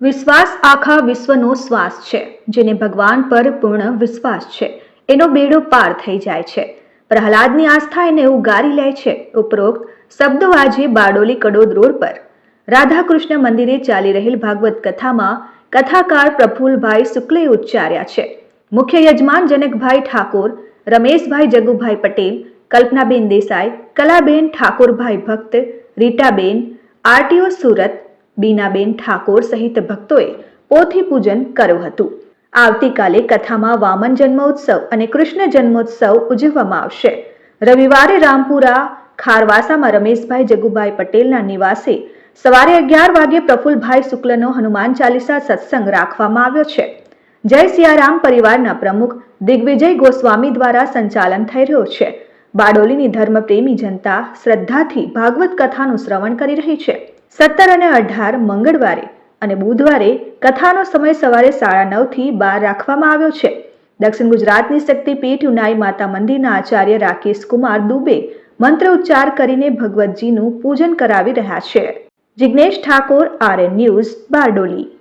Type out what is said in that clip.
વિશ્વાસ આખા વિશ્વનો શ્વાસ છે. જેને ભગવાન પર પૂર્ણ વિશ્વાસ છે એનો બેડો પાર થઈ જાય છે. પ્રહલાદની આસ્થા એને ઉગારી લે છે. ઉપરોક્ત શબ્દો આજે બારડોલી કડોદ રોડ પર રાધાકૃષ્ણ મંદિરે ચાલી રહેલ ભાગવત કથામાં કથાકાર પ્રફુલભાઈ શુક્લે ઉચ્ચાર્યા છે. મુખ્ય યજમાન જનકભાઈ ઠાકોર, રમેશભાઈ જગુભાઈ પટેલ, કલ્પનાબેન દેસાઈ, કલાબેન ઠાકોરભાઈ ભક્ત, રીટાબેન, આરટીઓ સુરત, બીનાબેન ઠાકોર સહિત ભક્તોએ પોથી પૂજન કર્યું હતું. આવતીકાલે કથામાં વામન જન્મોત્સવ અને કૃષ્ણ જન્મોત્સવ ઉજવવામાં આવશે. રવિવારે રામપુરા ખારવાસામાં રમેશભાઈ જગુભાઈ પટેલના નિવાસે સવારે 11 વાગ્યે પ્રફુલભાઈ શુક્લનો હનુમાન ચાલીસા સત્સંગ રાખવામાં આવ્યો છે. જય સિયારામ પરિવારના પ્રમુખ દિગ્વિજય ગોસ્વામી દ્વારા સંચાલન થઈ રહ્યો છે. બારડોલીની ધર્મપ્રેમી જનતા શ્રદ્ધાથી ભાગવત કથાનું શ્રવણ કરી રહી છે. 17 અને 18 મંગળવારે અને બુધવારે કથાનો સમય સવારે 9:30 થી 12 રાખવામાં આવ્યો છે. દક્ષિણ ગુજરાતની શક્તિપીઠ ઉનાઈ માતા મંદિરના આચાર્ય રાકેશ કુમાર દુબે મંત્ર ઉચ્ચાર કરીને ભગવતજીનું પૂજન કરાવી રહ્યા છે. Jignesh Thakor, RN news, Bardoli.